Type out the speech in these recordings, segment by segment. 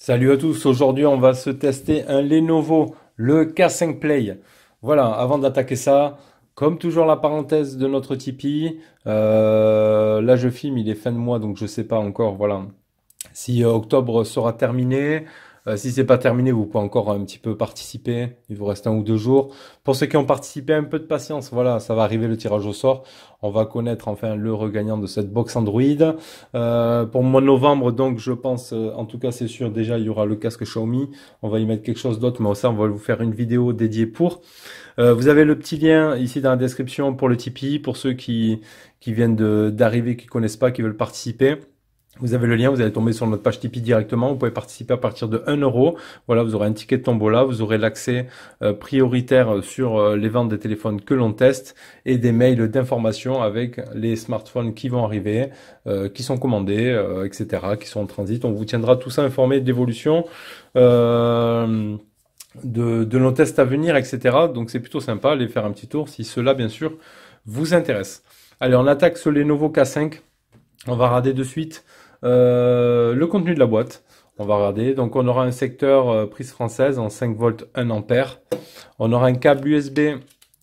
Salut à tous, aujourd'hui on va se tester un Lenovo, le K5 Play. Voilà, avant d'attaquer ça, comme toujours la parenthèse de notre Tipeee, là je filme, il est fin de mois donc je sais pas encore, voilà, si octobre sera terminé. Si c'est pas terminé, vous pouvez encore un petit peu participer. Il vous reste 1 ou 2 jours. Pour ceux qui ont participé, un peu de patience. Voilà, ça va arriver le tirage au sort. On va connaître enfin le regagnant de cette box Android. Pour le mois de novembre, donc je pense, en tout cas c'est sûr, déjà il y aura le casque Xiaomi. On va y mettre quelque chose d'autre, mais ça on va vous faire une vidéo dédiée pour. Vous avez le petit lien ici dans la description pour le Tipeee, pour ceux qui viennent d'arriver, qui connaissent pas, qui veulent participer. Vous avez le lien, vous allez tomber sur notre page Tipeee directement. Vous pouvez participer à partir de 1 euro. Voilà, vous aurez un ticket de tombola, vous aurez l'accès prioritaire sur les ventes des téléphones que l'on teste et des mails d'information avec les smartphones qui vont arriver, qui sont commandés, etc., qui sont en transit. On vous tiendra tout ça informé d'évolution. De nos tests à venir, etc. Donc c'est plutôt sympa, allez faire un petit tour si cela, bien sûr, vous intéresse. Allez, on attaque sur les Lenovo K5. On va regarder de suite le contenu de la boîte. On va regarder. Donc on aura un secteur prise française en 5 volts 1 ampère. On aura un câble USB.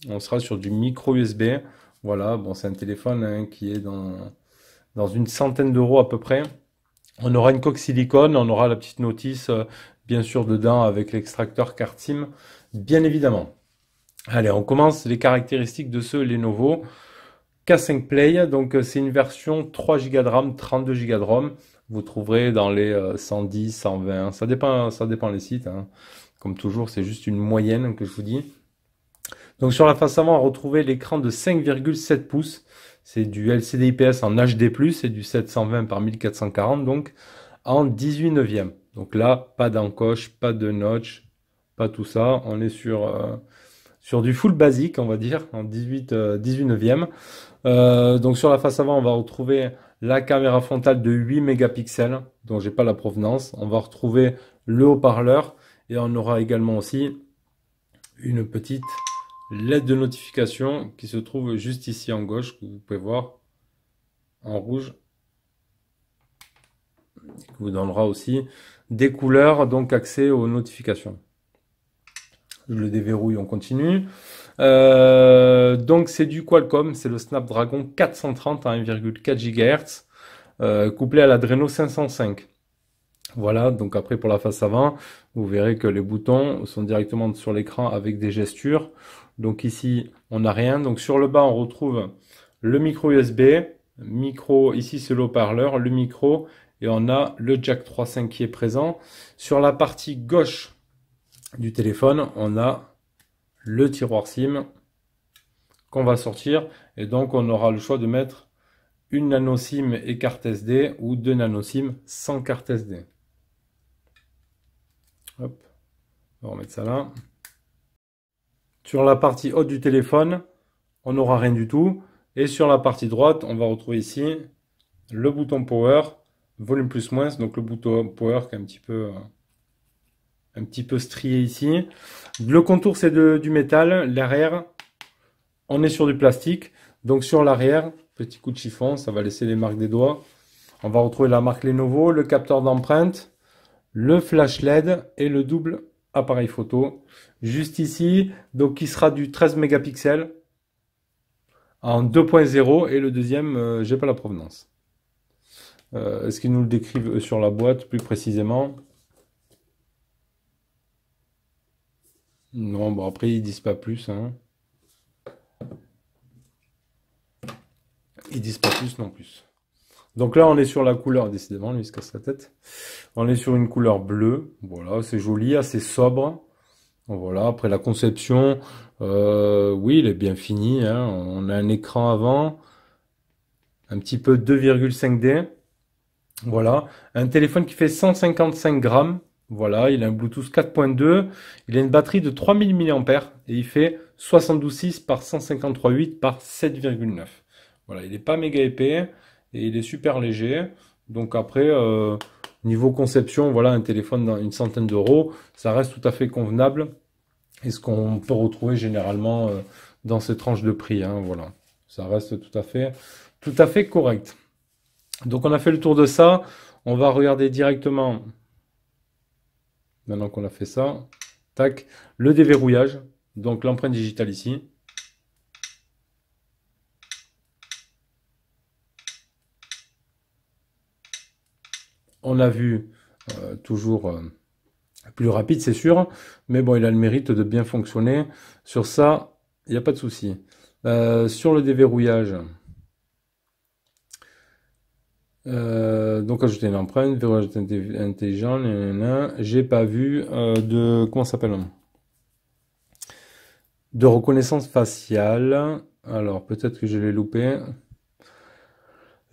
On sera sur du micro USB. Voilà, bon, c'est un téléphone hein, qui est dans une centaine d'euros à peu près. On aura une coque silicone. On aura la petite notice, bien sûr, dedans avec l'extracteur carte SIM, bien évidemment. Allez, on commence les caractéristiques de ce Lenovo K5 Play. Donc c'est une version 3 Go de RAM, 32 Go de ROM. Vous trouverez dans les 110, 120, ça dépend les sites. Hein. Comme toujours, c'est juste une moyenne que je vous dis. Donc sur la face avant, on va retrouver l'écran de 5,7 pouces. C'est du LCD IPS en HD+, c'est du 720 par 1440, donc en 18 neuvième. Donc là, pas d'encoche, pas de notch, pas tout ça. On est sur du full basique, on va dire, en 18 neuvième. Donc sur la face avant, on va retrouver la caméra frontale de 8 mégapixels, dont j'ai pas la provenance. On va retrouver le haut-parleur et on aura également aussi une petite LED de notification qui se trouve juste ici en gauche, que vous pouvez voir en rouge, qui vous donnera aussi des couleurs, donc accès aux notifications. Je le déverrouille, on continue. Donc c'est du Qualcomm, c'est le Snapdragon 430 à 1,4 GHz, couplé à l'Adreno 505. Voilà, donc après pour la face avant, vous verrez que les boutons sont directement sur l'écran avec des gestures. Donc ici, on n'a rien. Donc sur le bas, on retrouve le micro USB, ici c'est le haut-parleur, le micro, et on a le jack 3.5 qui est présent. Sur la partie gauche du téléphone, on a le tiroir SIM qu'on va sortir, et donc on aura le choix de mettre une nano SIM et carte SD ou 2 nano SIM sans carte SD. Hop, on va remettre ça là. Sur la partie haute du téléphone, on n'aura rien du tout. Et sur la partie droite, on va retrouver ici le bouton Power, volume plus moins, donc le bouton Power qui est un petit peu strié ici. Le contour, c'est du métal. L'arrière, on est sur du plastique. Donc sur l'arrière, petit coup de chiffon, ça va laisser les marques des doigts. On va retrouver la marque Lenovo, le capteur d'empreinte, le flash LED et le double appareil photo. Juste ici, donc qui sera du 13 mégapixels en 2.0 et le deuxième, j'ai pas la provenance. Est-ce qu'ils nous le décrivent sur la boîte plus précisément? Non, bon après ils disent pas plus. Hein. Ils disent pas plus non plus. Donc là on est sur la couleur, décidément lui il se casse la tête. On est sur une couleur bleue, voilà, c'est joli, assez sobre. Voilà, après la conception, oui, il est bien fini. Hein. On a un écran avant, un petit peu 2,5D. Voilà, un téléphone qui fait 155 grammes. Voilà, il a un Bluetooth 4.2. Il a une batterie de 3000 mAh et il fait 72,6 par 153,8 par 7,9. Voilà, il n'est pas méga épais et il est super léger. Donc après, niveau conception, voilà, un téléphone dans une centaine d'euros, ça reste tout à fait convenable. Et ce qu'on peut retrouver généralement dans ces tranches de prix. Hein, voilà, ça reste tout à fait correct. Donc on a fait le tour de ça. On va regarder directement Maintenant qu'on a fait ça, tac, le déverrouillage, donc l'empreinte digitale ici. On a vu toujours plus rapide, c'est sûr, mais bon, il a le mérite de bien fonctionner. Sur ça, il n'y a pas de souci. Sur le déverrouillage, donc ajouter une empreinte, verrouillage intelligent, j'ai pas vu de, comment ça s'appelle? De reconnaissance faciale. Alors, peut-être que je l'ai loupé.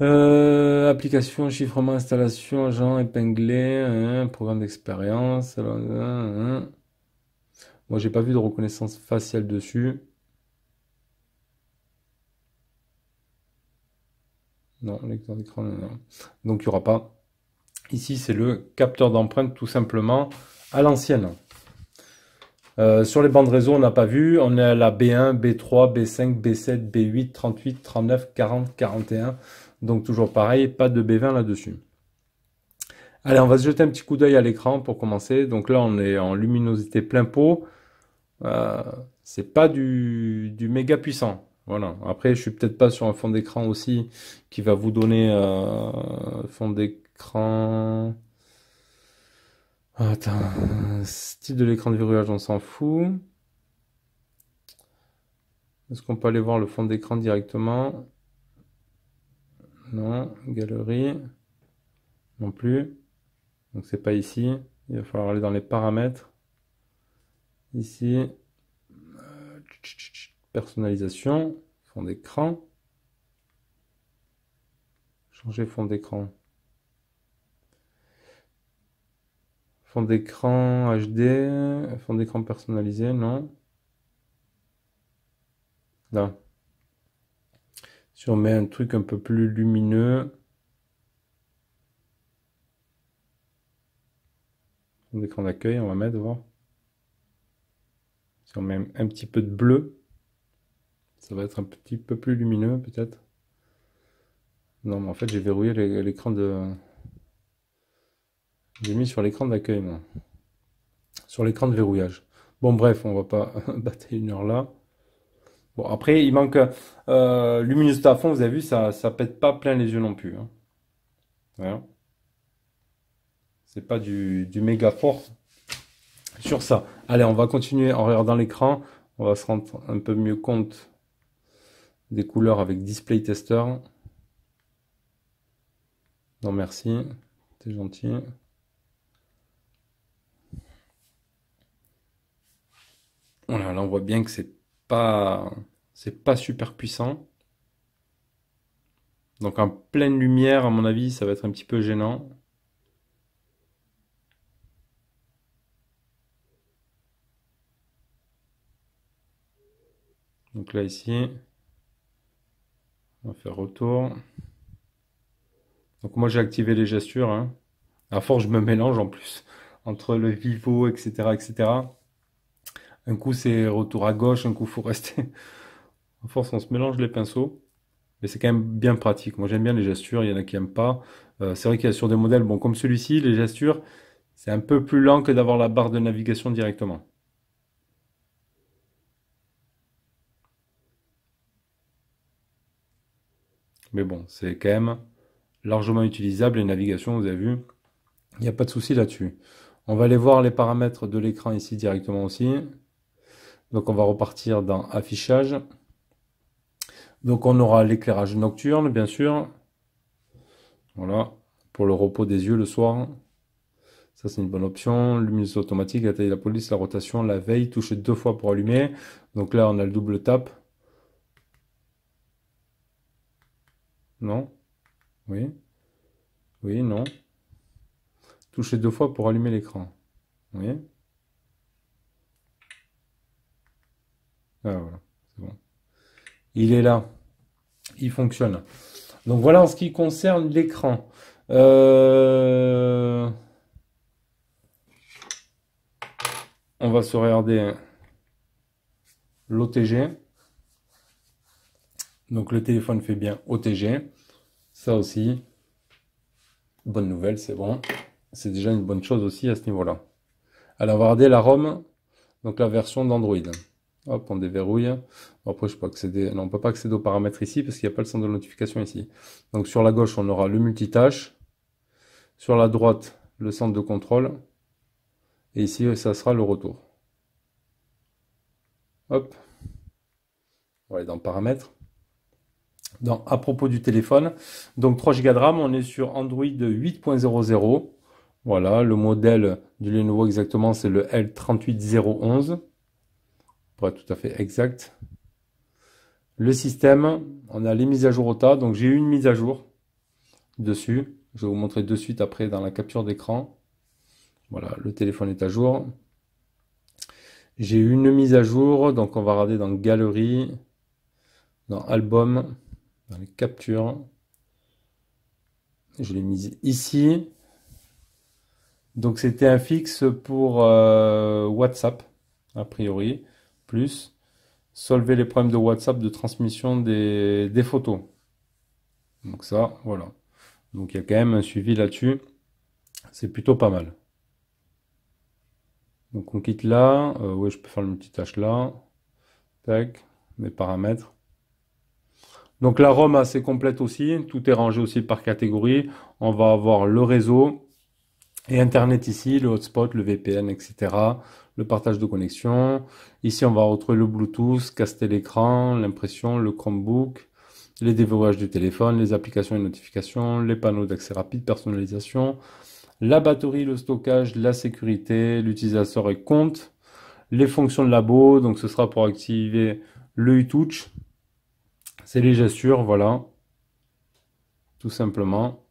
Application, chiffrement, installation, agent épinglé, programme d'expérience. Moi, j'ai pas vu de reconnaissance faciale dessus. Non, lecteur d'écran, non. Donc, il n'y aura pas. Ici, c'est le capteur d'empreinte, tout simplement, à l'ancienne. Sur les bandes réseau, on n'a pas vu. On est à la B1, B3, B5, B7, B8, 38, 39, 40, 41. Donc, toujours pareil, pas de B20 là-dessus. Allez, on va se jeter un petit coup d'œil à l'écran pour commencer. Donc là, on est en luminosité plein pot. Euh, c'est pas du méga puissant. Voilà. Après, je suis peut-être pas sur un fond d'écran aussi qui va vous donner fond d'écran. Attends, style de l'écran de verrouillage, on s'en fout. Est-ce qu'on peut aller voir le fond d'écran directement? Non. Galerie. Non plus. Donc c'est pas ici. Il va falloir aller dans les paramètres. Ici. Personnalisation. Fond d'écran. Changer fond d'écran. Fond d'écran HD. Fond d'écran personnalisé, non. Là. Si on met un truc un peu plus lumineux. Fond d'écran d'accueil, on va mettre, voir. Si on met un petit peu de bleu, ça va être un petit peu plus lumineux, peut-être. Non, mais en fait, j'ai verrouillé l'écran de... J'ai mis sur l'écran d'accueil, moi. Sur l'écran de verrouillage. Bon, bref, on va pas battre une heure là. Bon, après, il manque luminosité à fond, vous avez vu, ça pète pas plein les yeux non plus. Hein. Voilà. C'est pas du méga fort sur ça. Allez, on va continuer en regardant l'écran. On va se rendre un peu mieux compte des couleurs avec Display Tester. Non, merci. T'es gentil. Voilà, là on voit bien que c'est pas super puissant. Donc en pleine lumière, à mon avis, ça va être un petit peu gênant. Donc là ici, on va faire retour. Donc moi j'ai activé les gestures. Hein. À force, je me mélange en plus entre le vivo, etc., etc. Un coup c'est retour à gauche, un coup faut rester. À force, on se mélange les pinceaux. Mais c'est quand même bien pratique. Moi j'aime bien les gestures, il y en a qui n'aiment pas. C'est vrai qu'il y a sur des modèles, bon comme celui-ci, les gestures, c'est un peu plus lent que d'avoir la barre de navigation directement. Mais bon, c'est quand même largement utilisable. Les navigations, vous avez vu, il n'y a pas de souci là-dessus. On va aller voir les paramètres de l'écran ici directement aussi. Donc on va repartir dans affichage. Donc on aura l'éclairage nocturne, bien sûr. Voilà, pour le repos des yeux le soir. Ça c'est une bonne option. Luminosité automatique, la taille de la police, la rotation, la veille, toucher 2 fois pour allumer. Donc là on a le double tap. Non? Oui? Oui, non? Toucher 2 fois pour allumer l'écran. Oui? Ah voilà, c'est bon. Il est là. Il fonctionne. Donc voilà en ce qui concerne l'écran. On va se regarder l'OTG. Donc le téléphone fait bien OTG. Ça aussi, bonne nouvelle, c'est bon. C'est déjà une bonne chose aussi à ce niveau-là. Alors, on va regarder la ROM, donc la version d'Android. Hop, on déverrouille. Après, je peux accéder. Non, on peut pas accéder aux paramètres ici parce qu'il n'y a pas le centre de notification ici. Donc, sur la gauche, on aura le multitâche. Sur la droite, le centre de contrôle. Et ici, ça sera le retour. Hop. On va aller dans paramètres. À propos du téléphone, donc 3 Go de RAM, on est sur Android 8.00. Voilà, le modèle du Lenovo exactement, c'est le L38011. Pour être tout à fait exact. Le système, on a les mises à jour OTA. Donc j'ai eu une mise à jour dessus. Je vais vous montrer de suite après dans la capture d'écran. Voilà, le téléphone est à jour. J'ai eu une mise à jour. Donc on va regarder dans Galerie, dans Album, dans les captures. Je l'ai mise ici. Donc c'était un fixe pour WhatsApp, a priori. Plus solver les problèmes de WhatsApp de transmission des photos. Donc ça, voilà. Donc il y a quand même un suivi là-dessus. C'est plutôt pas mal. Donc on quitte là. Oui, je peux faire le multitâche là. Tac, mes paramètres. Donc la ROM assez complète aussi. Tout est rangé aussi par catégorie. On va avoir le réseau et Internet ici, le hotspot, le VPN, etc. Le partage de connexion. Ici, on va retrouver le Bluetooth, caster l'écran, l'impression, le Chromebook, les déverrouillages du téléphone, les applications et notifications, les panneaux d'accès rapide, personnalisation, la batterie, le stockage, la sécurité, l'utilisateur et compte, les fonctions de labo. Donc, ce sera pour activer le e-touch. C'est les gestures, voilà. Tout simplement.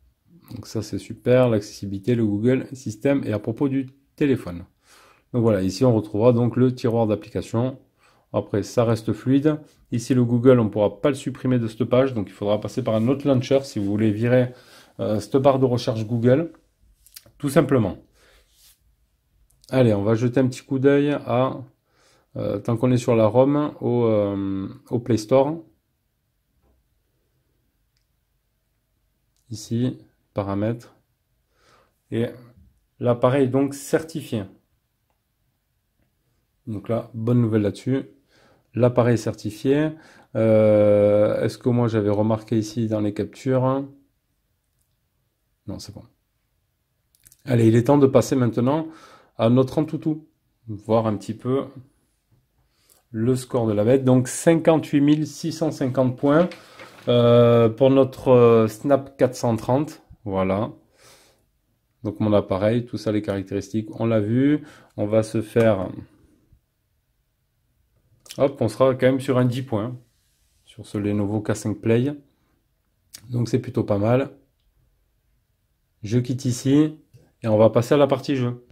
Donc ça c'est super, l'accessibilité, le Google Système et à propos du téléphone. Donc voilà, ici on retrouvera donc le tiroir d'applications. Après ça reste fluide. Ici le Google, on ne pourra pas le supprimer de cette page, donc il faudra passer par un autre launcher si vous voulez virer cette barre de recherche Google. Tout simplement. Allez, on va jeter un petit coup d'œil à, tant qu'on est sur la ROM, au Play Store. Ici, paramètres. Et l'appareil est donc certifié. Donc là, bonne nouvelle là-dessus. L'appareil est certifié. Est-ce que moi j'avais remarqué ici dans les captures? Non, c'est bon. Allez, il est temps de passer maintenant à notre Antutu. Voir un petit peu le score de la bête. Donc 58 650 points pour notre Snap 430. Voilà. Donc mon appareil, tout ça, les caractéristiques, on l'a vu. On va se faire... Hop, on sera quand même sur un 10 points. Sur ce Lenovo K5 Play. Donc c'est plutôt pas mal. Je quitte ici. Et on va passer à la partie jeu.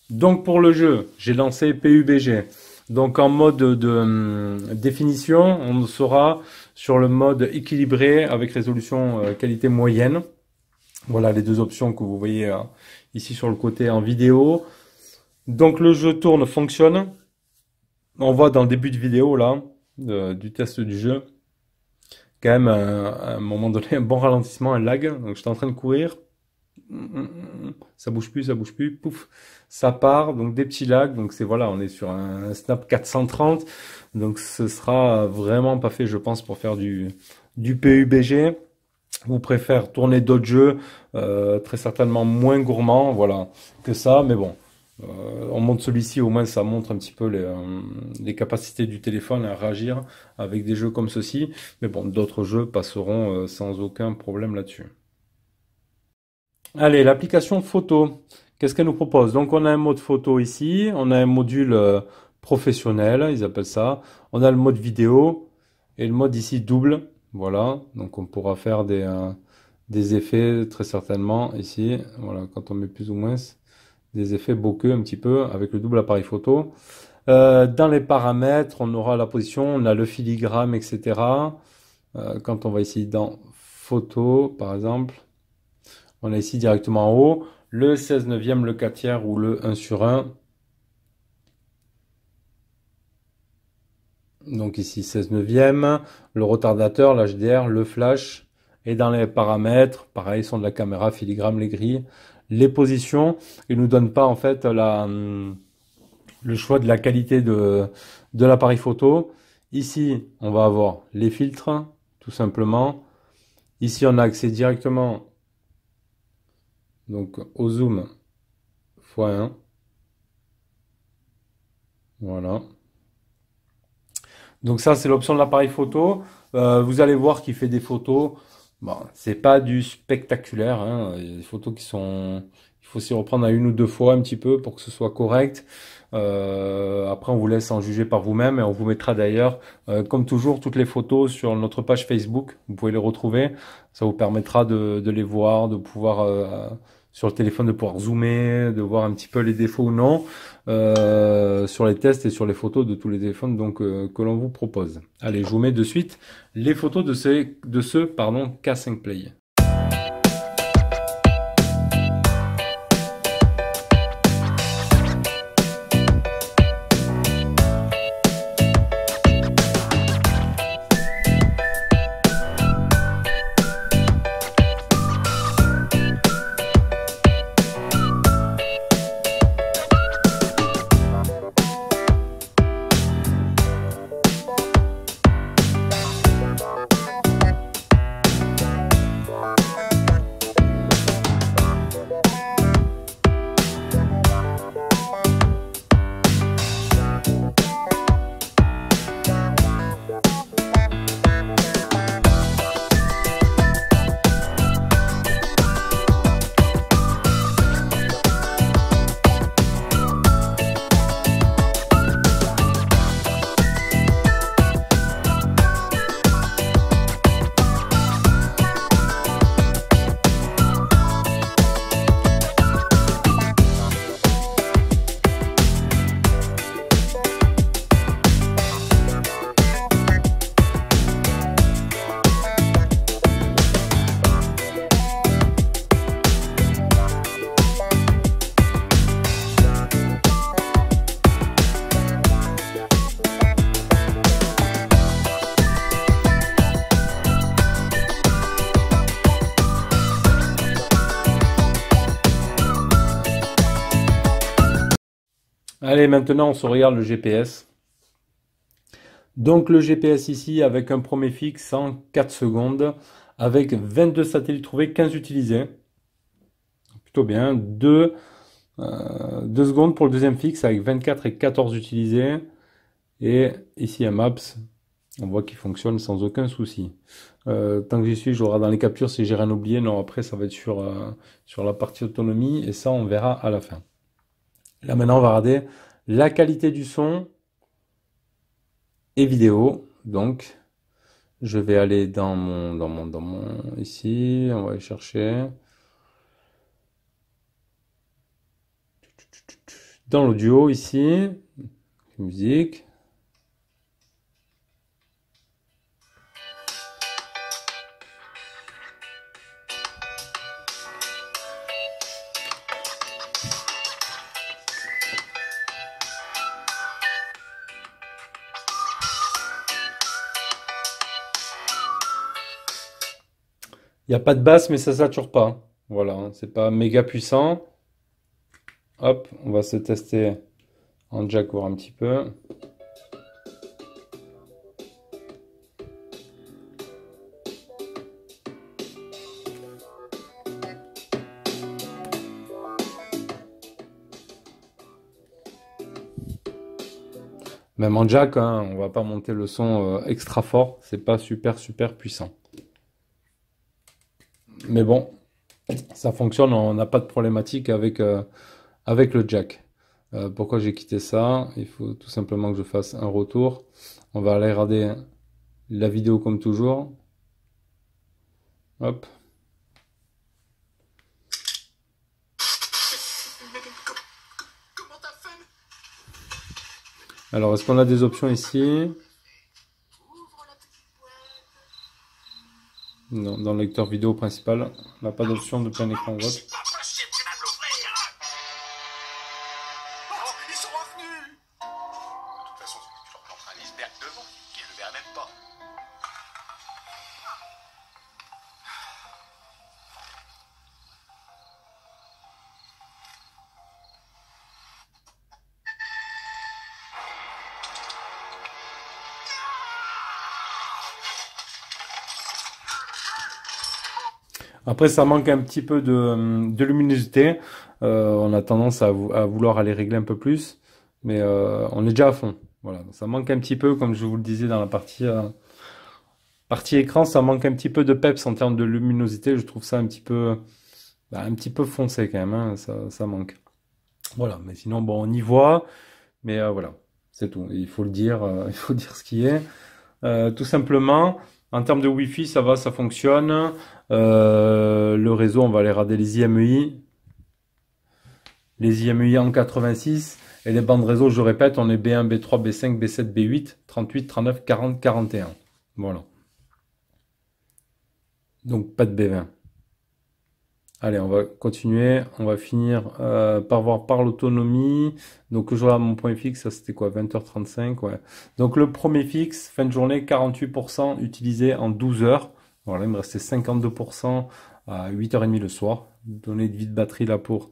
Donc pour le jeu, j'ai lancé PUBG. Donc en mode de définition, on sera sur le mode équilibré avec résolution qualité moyenne. Voilà les deux options que vous voyez ici sur le côté en vidéo. Donc le jeu tourne, fonctionne. On voit dans le début de vidéo là, du test du jeu, quand même à un moment donné un bon ralentissement, un lag. Donc j'étais en train de courir. Ça bouge plus, pouf, ça part, donc des petits lags, donc c'est voilà, on est sur un Snap 430, donc ce sera vraiment pas fait, je pense, pour faire du PUBG. Vous préférez tourner d'autres jeux, très certainement moins gourmands, voilà, que ça, mais bon, on monte celui-ci, au moins ça montre un petit peu les capacités du téléphone à réagir avec des jeux comme ceci, mais bon, d'autres jeux passeront sans aucun problème là-dessus. Allez, l'application photo, qu'est-ce qu'elle nous propose? Donc, on a un mode photo ici, on a un module professionnel, ils appellent ça. On a le mode vidéo et le mode ici double. Voilà, donc on pourra faire des effets très certainement ici. Voilà, quand on met plus ou moins des effets bokeh un petit peu avec le double appareil photo. Dans les paramètres, on aura la position, on a le filigrane, etc. Quand on va ici dans photo, par exemple. On a ici directement en haut le 16 neuvième, le 4 tiers ou le 1 sur 1. Donc ici 16 neuvième, le retardateur, l'HDR, le flash. Et dans les paramètres, pareil, son de la caméra, filigrane, les grilles, les positions. Il nous donne pas en fait le choix de la qualité de l'appareil photo. Ici, on va avoir les filtres, tout simplement. Ici, on a accès directement donc au zoom x1. Voilà. Donc ça, c'est l'option de l'appareil photo. Vous allez voir qu'il fait des photos. Bon, c'est pas du spectaculaire, hein. Il y a des photos qui sont... Il faut s'y reprendre à une ou deux fois un petit peu pour que ce soit correct. Après, on vous laisse en juger par vous-même et on vous mettra d'ailleurs, comme toujours, toutes les photos sur notre page Facebook. Vous pouvez les retrouver. Ça vous permettra de les voir, de pouvoir sur le téléphone de pouvoir zoomer, de voir un petit peu les défauts ou non sur les tests et sur les photos de tous les téléphones donc que l'on vous propose. Allez, je vous mets de suite les photos de ce pardon, K5 Play. Allez, maintenant on se regarde le GPS. Donc le GPS ici avec un premier fixe en 4 secondes, avec 22 satellites trouvés, 15 utilisés. Plutôt bien. 2 secondes pour le deuxième fixe avec 24 et 14 utilisés. Et ici un Maps, on voit qu'il fonctionne sans aucun souci. Tant que j'y suis, je regarde dans les captures si j'ai rien oublié. Non, après ça va être sur la partie autonomie et ça on verra à la fin. Là maintenant on va regarder la qualité du son et vidéo. Donc je vais aller dans mon ici, on va aller chercher dans l'audio ici, musique. Il n'y a pas de basse, mais ça sature pas. Voilà, hein, c'est pas méga puissant. Hop, on va se tester en jack voir un petit peu. Même en jack, hein, on va pas monter le son extra fort. C'est pas super puissant. Mais bon, ça fonctionne, on n'a pas de problématique avec le jack. Pourquoi j'ai quitté ça? Il faut tout simplement que je fasse un retour. On va aller regarder la vidéo comme toujours. Hop. Alors, est-ce qu'on a des options ici? Non, dans le lecteur vidéo principal, on n'a pas d'option de plein écran vote. Après, ça manque un petit peu de luminosité. On a tendance à vouloir aller régler un peu plus, mais on est déjà à fond. Voilà, ça manque un petit peu, comme je vous le disais dans la partie écran, ça manque un petit peu de peps en termes de luminosité. Je trouve ça un petit peu foncé quand même, hein, ça manque. Voilà, mais sinon, bon, on y voit, mais voilà, c'est tout. Il faut le dire, il faut dire ce qui est. Tout simplement, en termes de Wi-Fi, ça va, ça fonctionne. Le réseau, on va aller regarder les IMEI. Les IMEI en 86. Et les bandes réseau, je répète, on est B1, B3, B5, B7, B8, 38, 39, 40, 41. Voilà. Donc pas de B20. Allez, on va continuer. On va finir par voir par l'autonomie. Donc je regarde mon point fixe, ça c'était quoi? 20h35, ouais. Donc le premier fixe, fin de journée, 48% utilisé en 12 heures. Voilà, il me restait 52% à 8h30 le soir. Données de vie de batterie là pour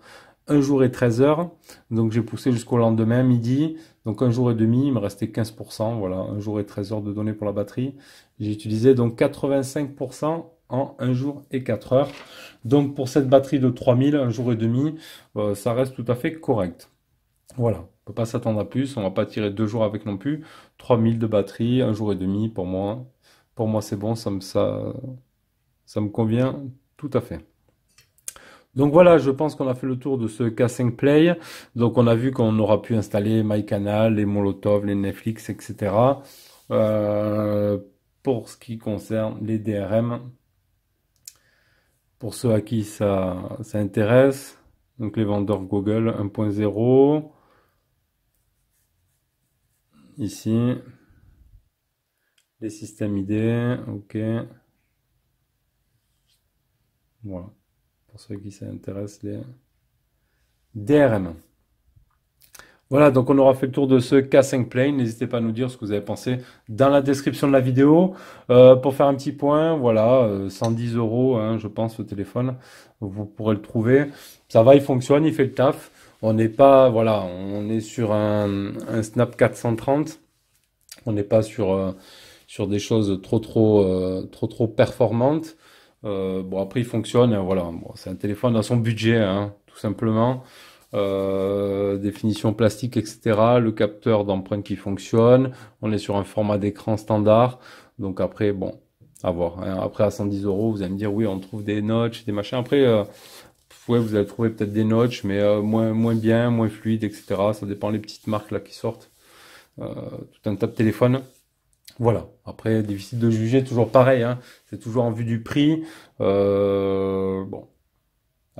un jour et 13 heures. Donc j'ai poussé jusqu'au lendemain, midi. Donc un jour et demi, il me restait 15%. Voilà, un jour et 13 heures de données pour la batterie. J'ai utilisé donc 85% en un jour et 4 heures. Donc pour cette batterie de 3000, un jour et demi, ça reste tout à fait correct. Voilà, on ne peut pas s'attendre à plus, on va pas tirer 2 jours avec non plus. 3000 de batterie, un jour et demi, pour moi c'est bon, ça me convient tout à fait. Donc voilà, je pense qu'on a fait le tour de ce K5 Play. Donc on a vu qu'on aura pu installer MyCanal, les Molotov, les Netflix, etc. Euh, pour ce qui concerne les DRM, pour ceux à qui ça intéresse, donc les vendeurs Google 1.0, ici, les systèmes ID, ok, voilà, pour ceux à qui ça intéresse, les DRM. Voilà, donc on aura fait le tour de ce K5 Play. N'hésitez pas à nous dire ce que vous avez pensé dans la description de la vidéo. Pour faire un petit point, voilà, 110 euros, hein, je pense, ce téléphone. Vous pourrez le trouver. Ça va, il fonctionne, il fait le taf. On n'est pas, voilà, on est sur un Snap 430. On n'est pas sur des choses trop performantes. Bon, après, il fonctionne, hein, voilà. Bon, c'est un téléphone dans son budget, hein, tout simplement. Définition plastique, etc. Le capteur d'empreinte qui fonctionne. On est sur un format d'écran standard. Donc après, bon, à voir, hein. Après, à 110 euros, vous allez me dire, oui, on trouve des notches, des machins. Après, ouais, vous allez trouver peut-être des notches, mais moins bien, moins fluide, etc. Ça dépend des petites marques là qui sortent. Tout un tas de téléphones. Voilà. Après, difficile de juger, toujours pareil, hein. C'est toujours en vue du prix. Bon.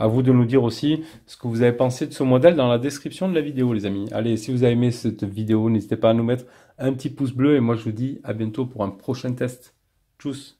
À vous de nous dire aussi ce que vous avez pensé de ce modèle dans la description de la vidéo, les amis. Allez, si vous avez aimé cette vidéo, n'hésitez pas à nous mettre un petit pouce bleu. Et moi, je vous dis à bientôt pour un prochain test. Tchuss!